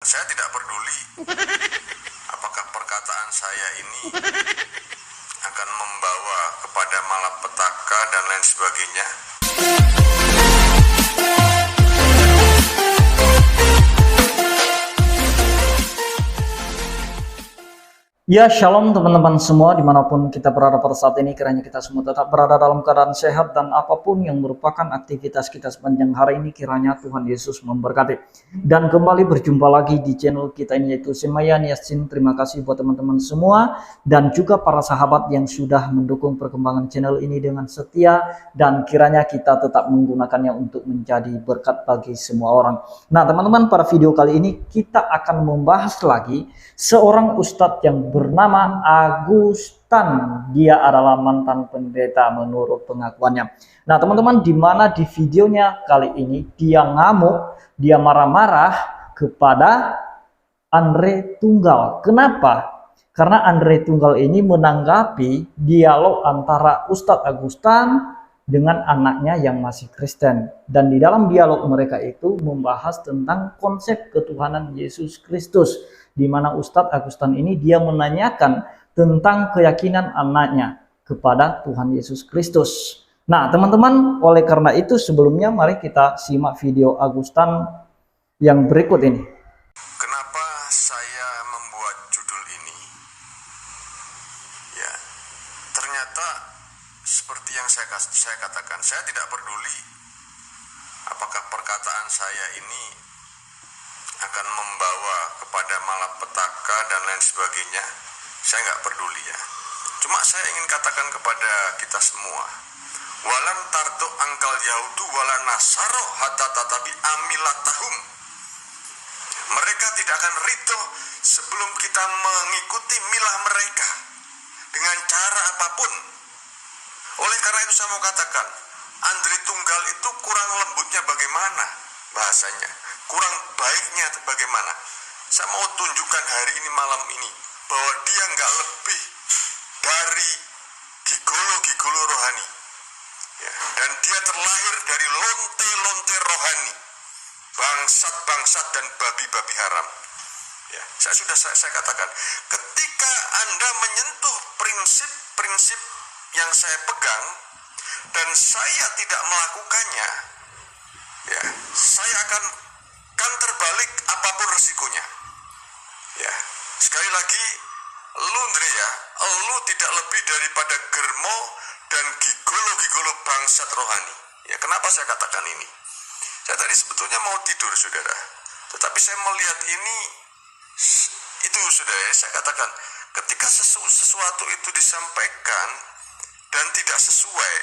saya tidak peduli apakah perkataan saya ini akan membawa kepada malapetaka dan lain sebagainya. Ya, shalom teman-teman semua dimanapun kita berada pada saat ini, kiranya kita semua tetap berada dalam keadaan sehat dan apapun yang merupakan aktivitas kita sepanjang hari ini, kiranya Tuhan Yesus memberkati. Dan kembali berjumpa lagi di channel kita ini, yaitu Semayan Yasin. Terima kasih buat teman-teman semua dan juga para sahabat yang sudah mendukung perkembangan channel ini dengan setia, dan kiranya kita tetap menggunakannya untuk menjadi berkat bagi semua orang. Nah teman-teman, pada video kali ini kita akan membahas lagi seorang ustadz yang bernama Agustan. Dia adalah mantan pendeta menurut pengakuannya. Nah teman-teman, di mana di videonya kali ini dia ngamuk, dia marah-marah kepada Andre Tunggal. Kenapa? Karena Andre Tunggal ini menanggapi dialog antara Ustadz Agustan dengan anaknya yang masih Kristen. Dan di dalam dialog mereka itu membahas tentang konsep ketuhanan Yesus Kristus, di mana Ustadz Agustan ini dia menanyakan tentang keyakinan anaknya kepada Tuhan Yesus Kristus. Nah teman-teman, oleh karena itu sebelumnya mari kita simak video Agustan yang berikut ini. Kenapa saya membuat judul ini? Ya, ternyata seperti yang saya katakan, saya tidak peduli apakah perkataan saya ini akan membawa kepada malapetaka dan lain sebagainya. Saya nggak peduli ya. Cuma saya ingin katakan kepada kita semua, walan tardo angkal yahudu walan nasaro hatta tatabi amilatahum. Mereka tidak akan ridho sebelum kita mengikuti milah mereka dengan cara apapun. Oleh karena itu saya mau katakan, Andre Tunggal itu kurang lembutnya bagaimana bahasanya, kurang baiknya bagaimana. Saya mau tunjukkan hari ini, malam ini, bahwa dia nggak lebih dari gigolo-gigolo rohani ya. Dan dia terlahir dari lonte-lonte rohani, bangsat-bangsat dan babi-babi haram ya. Saya katakan, ketika Anda menyentuh prinsip-prinsip yang saya pegang dan saya tidak melakukannya ya, saya akan terbalik apapun resikonya ya. Sekali lagi, lu Andre ya, lu tidak lebih daripada germo dan gigolo-gigolo bangsat rohani ya. Kenapa saya katakan ini? Saya tadi sebetulnya mau tidur saudara, tetapi saya melihat ini, itu saudara ya, saya katakan ketika sesuatu itu disampaikan dan tidak sesuai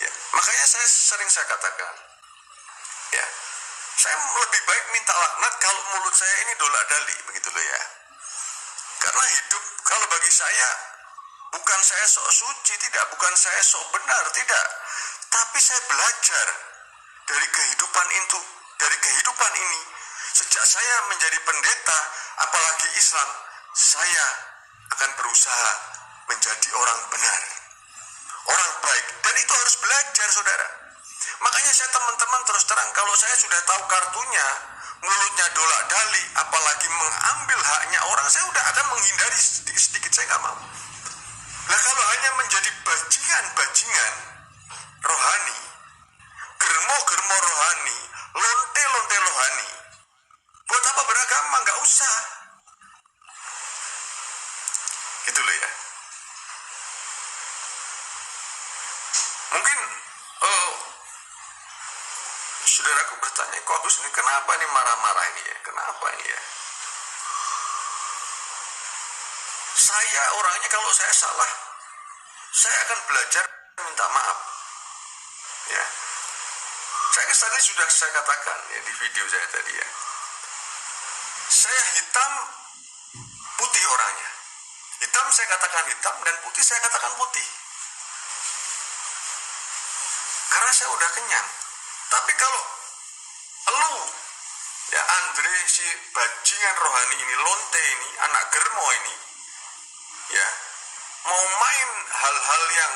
ya, makanya saya katakan ya, saya lebih baik minta laknat kalau mulut saya ini dolak-dali begitu loh ya. Karena hidup kalau bagi saya, bukan saya sok suci, tidak, bukan saya sok benar, tidak, tapi saya belajar dari kehidupan itu, dari kehidupan ini. Sejak saya menjadi pendeta, apalagi Islam, saya akan berusaha menjadi orang benar, orang baik, dan itu harus belajar saudara. Makanya saya teman-teman terus terang, kalau saya sudah tahu kartunya, mulutnya dolak-dali, apalagi mengambil haknya orang, saya udah akan menghindari sedikit-sedikit, saya nggak mau. Nah kalau hanya menjadi bajingan-bajingan rohani, germo-germo rohani, lonte-lonte rohani, buat apa beragama? Nggak usah. Gitu loh ya. Mungkin saudaraku bertanya, kok Agus ini kenapa nih marah-marah ini ya? Kenapa ini ya? Saya orangnya kalau saya salah, saya akan belajar minta maaf. Ya. Tadi sudah saya katakan ya di video saya tadi ya. Saya hitam putih orangnya. Hitam saya katakan hitam dan putih saya katakan putih. Karena saya udah kenyang. Tapi kalau lu ya Andre, si bajingan rohani ini, lonte ini, anak germo ini ya, mau main hal-hal yang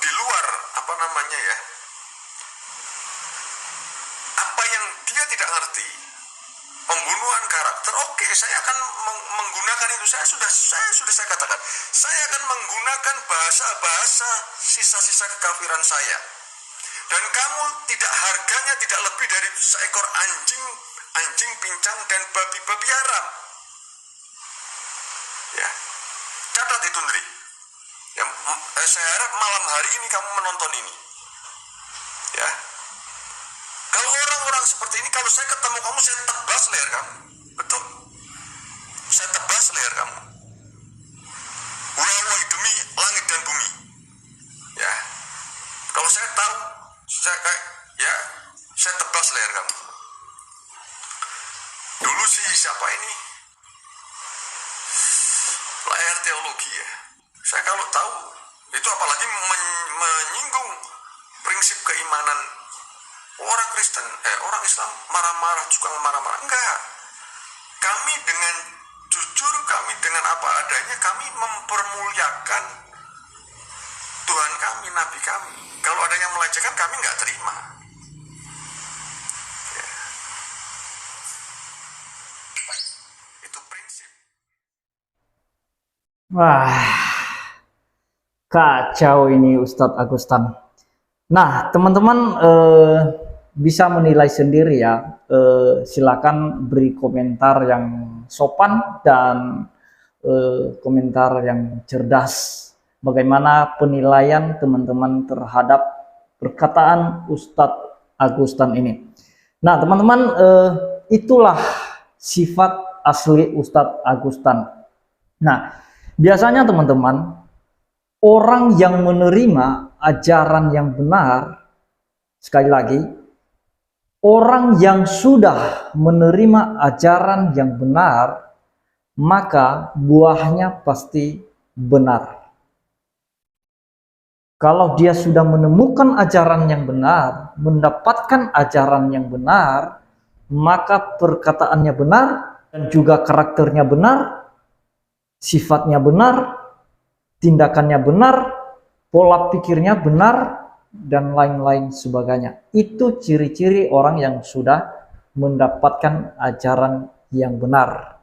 di luar apa namanya ya, apa yang dia tidak ngerti karakter, oke, saya akan menggunakan itu. Saya katakan, saya akan menggunakan bahasa sisa-sisa kekafiran saya. Dan kamu harganya tidak lebih dari seekor anjing pincang dan babi haram. Ya, catat itu, Ndri. Ya, saya harap malam hari ini kamu menonton ini. Ya, kalau orang-orang seperti ini, kalau saya ketemu kamu, saya tebas leher kamu. Betul, saya tebas leher kamu. Wallahi, demi langit dan bumi. Ya, kalau saya tahu, saya tebas leher kamu. Dulu sih siapa ini? Layar teologi ya. Saya kalau tahu itu, apalagi menyinggung prinsip keimanan orang Kristen, orang Islam marah-marah, suka marah-marah. Enggak. Kami dengan jujur, kami dengan apa adanya, kami mempermuliakan Tuhan kami, Nabi kami. Kalau ada yang melecehkan, kami nggak terima. Ya. Itu prinsip. Wah, kacau ini Ustadz Agustan. Nah, teman-teman bisa menilai sendiri ya. Silakan beri komentar yang sopan dan komentar yang cerdas. Bagaimana penilaian teman-teman terhadap perkataan Ustadz Agustan ini. Nah, teman-teman, itulah sifat asli Ustadz Agustan. Nah, biasanya teman-teman, orang yang menerima ajaran yang benar, sekali lagi, orang yang sudah menerima ajaran yang benar, maka buahnya pasti benar. Kalau dia sudah menemukan ajaran yang benar, mendapatkan ajaran yang benar, maka perkataannya benar dan juga karakternya benar, sifatnya benar, tindakannya benar, pola pikirnya benar, dan lain-lain sebagainya. Itu ciri-ciri orang yang sudah mendapatkan ajaran yang benar.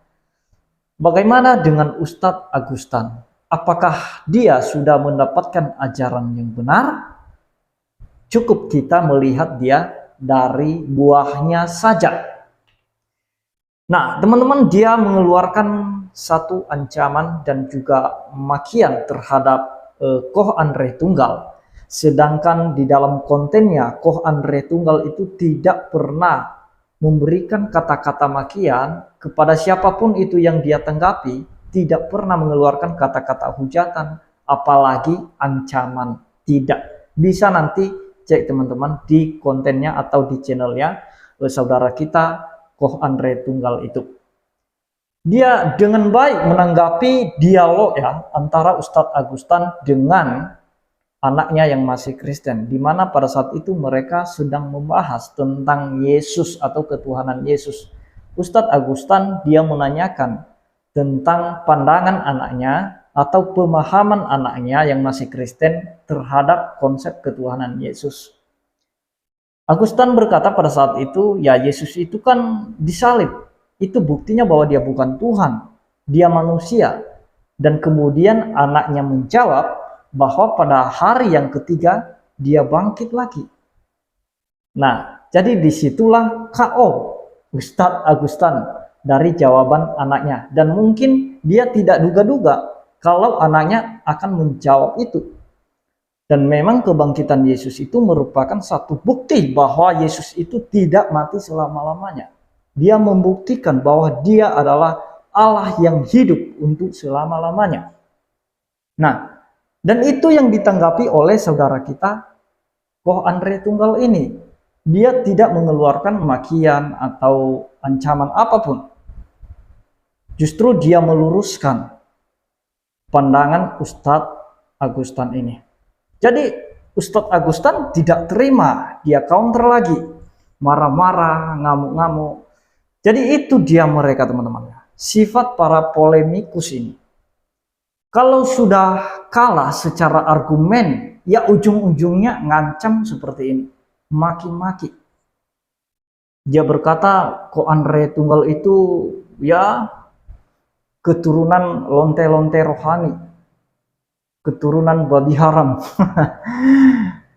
Bagaimana dengan Ustadz Agustan? Apakah dia sudah mendapatkan ajaran yang benar? Cukup kita melihat dia dari buahnya saja. Nah, teman-teman, dia mengeluarkan satu ancaman dan juga makian terhadap Koh Andre Tunggal. Sedangkan di dalam kontennya, Koh Andre Tunggal itu tidak pernah memberikan kata-kata makian kepada siapapun itu yang dia tanggapi, tidak pernah mengeluarkan kata-kata hujatan, apalagi ancaman. Tidak. Bisa nanti cek teman-teman di kontennya atau di channelnya saudara kita Koh Andre Tunggal itu. Dia dengan baik menanggapi dialog ya antara Ustadz Agustan dengan anaknya yang masih Kristen, di mana pada saat itu mereka sedang membahas tentang Yesus atau ketuhanan Yesus. Ustadz Agustan dia menanyakan tentang pandangan anaknya atau pemahaman anaknya yang masih Kristen terhadap konsep ketuhanan Yesus. Agustan berkata pada saat itu, ya Yesus itu kan disalib. Itu buktinya bahwa dia bukan Tuhan, dia manusia. Dan kemudian anaknya menjawab bahwa pada hari yang ketiga dia bangkit lagi. Nah, jadi disitulah KO Ustadz Agustan dari jawaban anaknya. Dan mungkin dia tidak duga-duga kalau anaknya akan menjawab itu. Dan memang kebangkitan Yesus itu merupakan satu bukti bahwa Yesus itu tidak mati selama-lamanya. Dia membuktikan bahwa dia adalah Allah yang hidup untuk selama-lamanya. Nah, dan itu yang ditanggapi oleh saudara kita Koh Andre Tunggal ini. Dia tidak mengeluarkan makian atau ancaman apapun. Justru dia meluruskan pandangan Ustadz Agustan ini. Jadi Ustadz Agustan tidak terima, dia counter lagi, marah-marah, ngamuk-ngamuk. Jadi itu dia mereka teman-teman, sifat para polemikus ini. Kalau sudah kalah secara argumen, ya ujung-ujungnya ngancam seperti ini, maki-maki. Dia berkata, Ko Andre Tunggal itu ya keturunan lonte-lonte rohani, keturunan babi haram.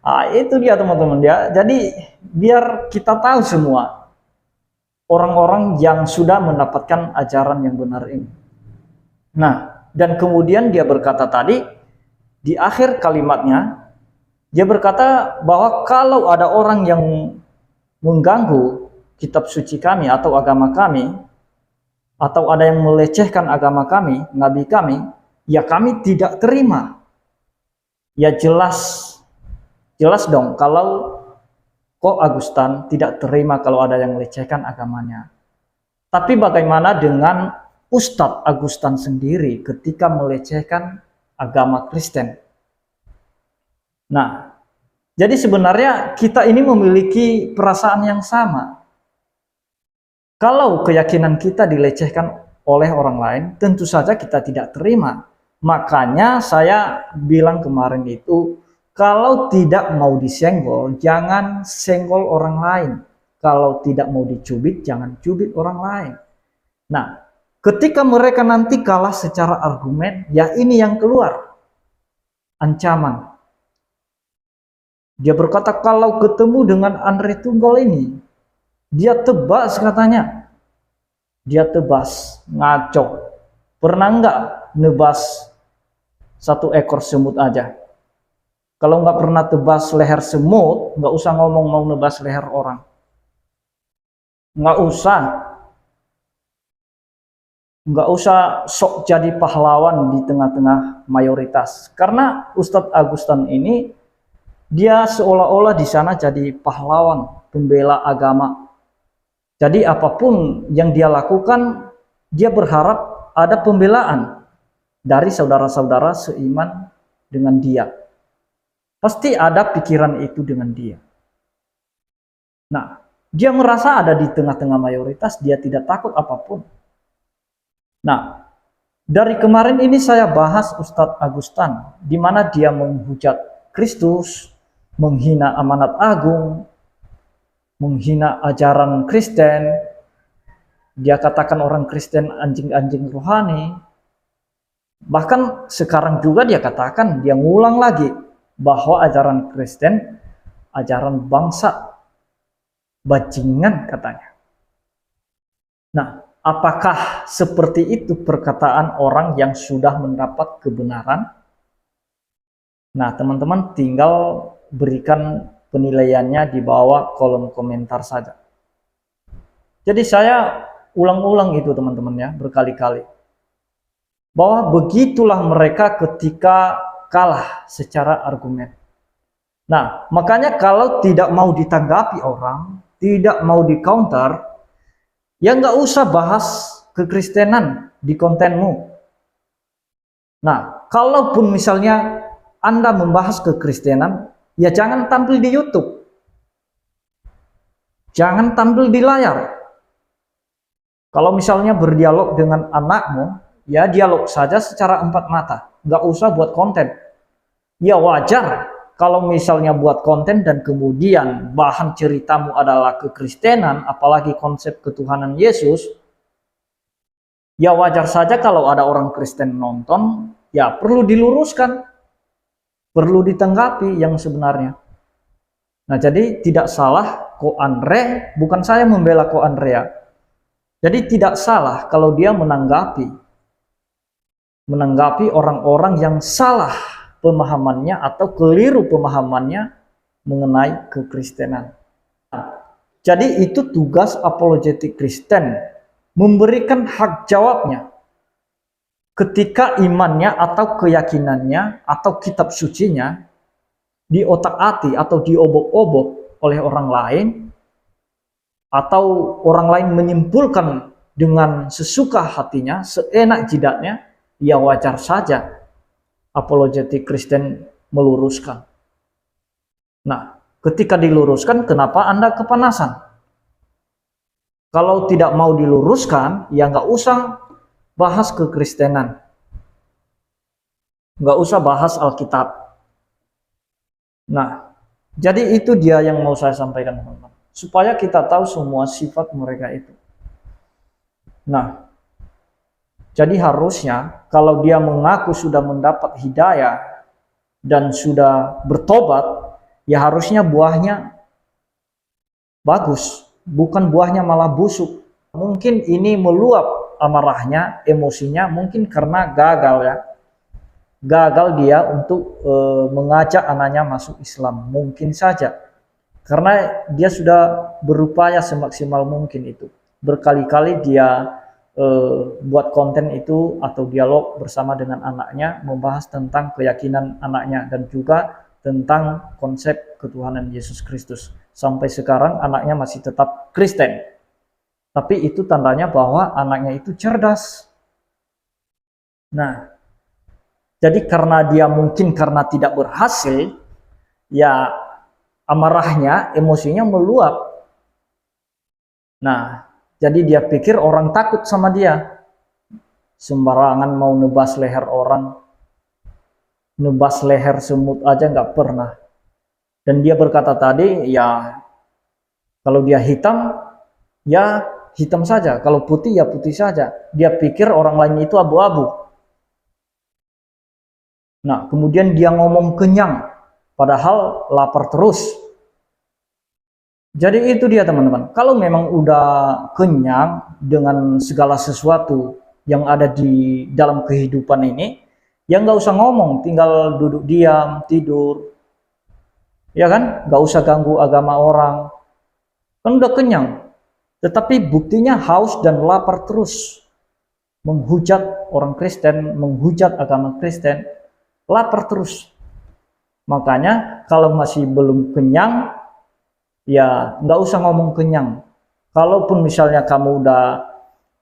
Nah, itu dia teman-teman ya. Jadi biar kita tahu semua orang-orang yang sudah mendapatkan ajaran yang benar ini. Nah, dan kemudian dia berkata tadi di akhir kalimatnya, dia berkata bahwa kalau ada orang yang mengganggu kitab suci kami atau agama kami, atau ada yang melecehkan agama kami, nabi kami, ya kami tidak terima. Ya jelas dong kalau Ko Agustan tidak terima kalau ada yang melecehkan agamanya. Tapi bagaimana dengan Ustadz Agustan sendiri ketika melecehkan agama Kristen? Nah, jadi sebenarnya kita ini memiliki perasaan yang sama. Kalau keyakinan kita dilecehkan oleh orang lain, tentu saja kita tidak terima. Makanya saya bilang kemarin itu, kalau tidak mau disenggol, jangan senggol orang lain. Kalau tidak mau dicubit, jangan cubit orang lain. Nah, ketika mereka nanti kalah secara argumen, ya ini yang keluar. Ancaman. Dia berkata, kalau ketemu dengan Andre Tunggal ini, dia tebas katanya. Dia tebas, ngaco. Pernah nggak nebas satu ekor semut aja? Kalau nggak pernah tebas leher semut, nggak usah ngomong mau nebas leher orang. Nggak usah. Nggak usah sok jadi pahlawan di tengah-tengah mayoritas. Karena Ustadz Agustan ini, dia seolah-olah di sana jadi pahlawan, pembela agama. Jadi apapun yang dia lakukan, dia berharap ada pembelaan dari saudara-saudara seiman dengan dia. Pasti ada pikiran itu dengan dia. Nah, dia merasa ada di tengah-tengah mayoritas, dia tidak takut apapun. Nah, dari kemarin ini saya bahas Ustadz Agustan, di mana dia menghujat Kristus, menghina amanat agung, menghina ajaran Kristen. Dia katakan orang Kristen anjing-anjing rohani. Bahkan sekarang juga dia katakan, dia ngulang lagi bahwa ajaran Kristen ajaran bangsa bajingan katanya. Nah, apakah seperti itu perkataan orang yang sudah mendapat kebenaran? Nah, teman-teman tinggal berikan penilaiannya di bawah kolom komentar saja. Jadi saya ulang-ulang itu teman-teman ya, berkali-kali. Bahwa begitulah mereka ketika kalah secara argumen. Nah, makanya kalau tidak mau ditanggapi orang, tidak mau di counter, ya nggak usah bahas kekristenan di kontenmu. Nah, kalaupun misalnya Anda membahas kekristenan, ya jangan tampil di YouTube. Jangan tampil di layar. Kalau misalnya berdialog dengan anakmu, ya dialog saja secara empat mata. Nggak usah buat konten. Ya wajar kalau misalnya buat konten dan kemudian bahan ceritamu adalah kekristenan, apalagi konsep ketuhanan Yesus, ya wajar saja kalau ada orang Kristen nonton, ya perlu diluruskan, perlu ditanggapi yang sebenarnya. Nah, jadi tidak salah Ko Andre, bukan saya membela Ko Andrea. Jadi tidak salah kalau dia menanggapi orang-orang yang salah pemahamannya atau keliru pemahamannya mengenai kekristenan. Jadi itu tugas apologetik Kristen, memberikan hak jawabnya ketika imannya atau keyakinannya atau kitab sucinya diotak-atik atau diobok-obok oleh orang lain, atau orang lain menyimpulkan dengan sesuka hatinya, seenak jidatnya, ya wajar saja apologetik Kristen meluruskan. Nah, ketika diluruskan, kenapa Anda kepanasan? Kalau tidak mau diluruskan, ya nggak usah bahas kekristenan. Nggak usah bahas Alkitab. Nah, jadi itu dia yang mau saya sampaikan, teman-teman. supaya kita tahu semua sifat mereka itu. Nah, jadi harusnya kalau dia mengaku sudah mendapat hidayah dan sudah bertobat, ya harusnya buahnya bagus, bukan buahnya malah busuk. Mungkin ini meluap amarahnya, emosinya, mungkin karena gagal ya. Gagal dia untuk mengajak anaknya masuk Islam, mungkin saja. Karena dia sudah berupaya semaksimal mungkin itu. Berkali-kali dia buat konten itu atau dialog bersama dengan anaknya, membahas tentang keyakinan anaknya dan juga tentang konsep ketuhanan Yesus Kristus. Sampai sekarang anaknya masih tetap Kristen. Tapi itu tandanya bahwa anaknya itu cerdas. Nah, jadi karena dia mungkin karena tidak berhasil, ya amarahnya, emosinya meluap. Nah, jadi dia pikir orang takut sama dia. Sembarangan mau nebas leher orang. Nebas leher semut aja nggak pernah. Dan dia berkata tadi, ya kalau dia hitam, ya hitam saja. Kalau putih, ya putih saja. Dia pikir orang lain itu abu-abu. Nah, kemudian dia ngomong kenyang. Padahal lapar terus. Jadi itu dia teman-teman. Kalau memang udah kenyang dengan segala sesuatu yang ada di dalam kehidupan ini, ya nggak usah ngomong, tinggal duduk diam, tidur. Ya kan? Nggak usah ganggu agama orang. Kan udah kenyang. Tetapi buktinya haus dan lapar terus. Menghujat orang Kristen, menghujat agama Kristen, lapar terus. Makanya kalau masih belum kenyang, ya nggak usah ngomong kenyang. Kalaupun misalnya kamu udah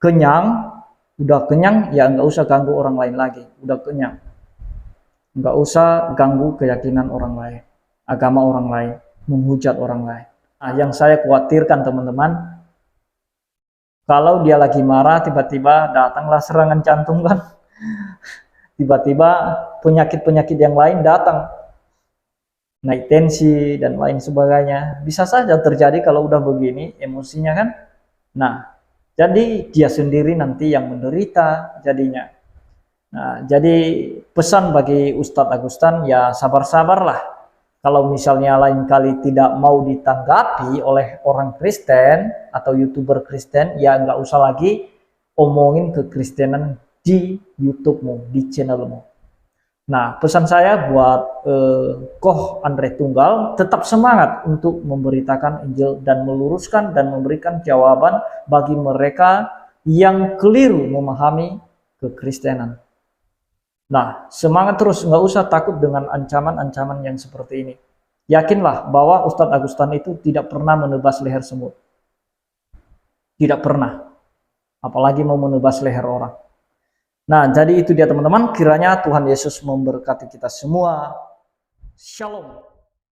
kenyang, ya nggak usah ganggu orang lain lagi. Udah kenyang, nggak usah ganggu keyakinan orang lain, agama orang lain, menghujat orang lain. Nah, yang saya khawatirkan teman-teman, kalau dia lagi marah, tiba-tiba datanglah serangan jantung kan, tiba-tiba penyakit-penyakit yang lain datang, naik tensi dan lain sebagainya. Bisa saja terjadi kalau udah begini emosinya kan. Nah, jadi dia sendiri nanti yang menderita jadinya. Nah, jadi pesan bagi Ustadz Agustan, ya sabar-sabarlah. Kalau misalnya lain kali tidak mau ditanggapi oleh orang Kristen atau YouTuber Kristen, ya nggak usah lagi omongin kekristenan di YouTube-mu, di channelmu. Nah, pesan saya buat Koh Andre Tunggal, tetap semangat untuk memberitakan Injil dan meluruskan dan memberikan jawaban bagi mereka yang keliru memahami kekristenan. Nah, semangat terus, nggak usah takut dengan ancaman-ancaman yang seperti ini. Yakinlah bahwa Ustadz Agustan itu tidak pernah menebas leher semut. Tidak pernah. Apalagi mau menebas leher orang. Nah, jadi itu dia teman-teman. Kiranya Tuhan Yesus memberkati kita semua. Shalom.